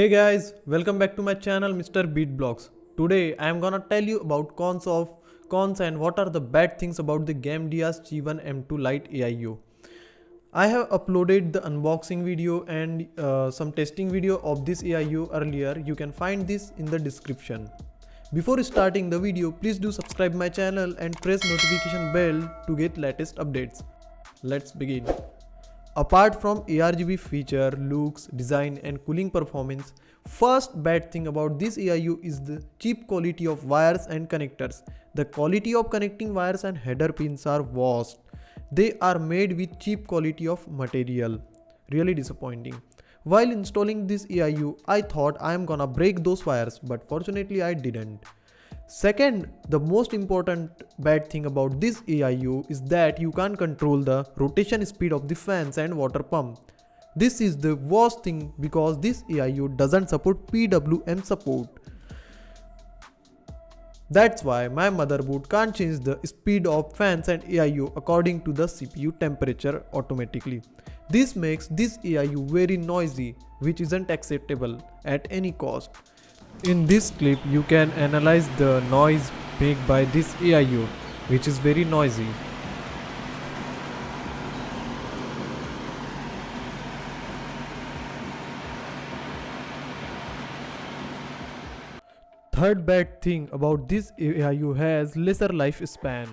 Hey guys, welcome back to my channel Mr.BitBlox. Today I am gonna tell you about cons and what are the bad things about the GAMDIAS G1 M2 Lite AIO. I have uploaded the unboxing video and some testing video of this AIO earlier. You can find this in the description. Before starting the video, please do subscribe my channel and press notification bell to get latest updates. Let's begin. Apart from ARGB feature, looks, design and cooling performance, first bad thing about this AIO is the cheap quality of wires and connectors. The quality of connecting wires and header pins are worst. They are made with cheap quality of material. Really disappointing. While installing this AIO, I thought I am gonna break those wires, but fortunately I didn't. Second, the most important bad thing about this AIO is that you can't control the rotation speed of the fans and water pump. This is the worst thing because this AIO doesn't support PWM support. That's why my motherboard can't change the speed of fans and AIO according to the CPU temperature automatically. This makes this AIO very noisy, which isn't acceptable at any cost. In this clip, you can analyze the noise made by this AIO, which is very noisy. Third bad thing about this AIO has lesser lifespan,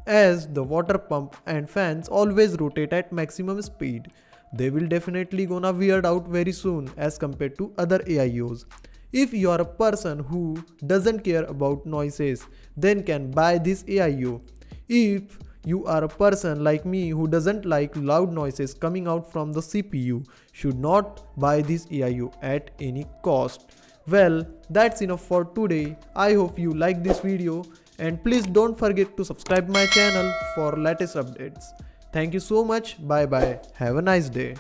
as the water pump and fans always rotate at maximum speed. They will definitely gonna weird out very soon as compared to other AIOs. If you are a person who doesn't care about noises, then can buy this AIO. If you are a person like me who doesn't like loud noises coming out from the CPU, should not buy this AIO at any cost. Well, that's enough for today. I hope you like this video and please don't forget to subscribe my channel for latest updates. Thank you so much. Bye bye. Have a nice day.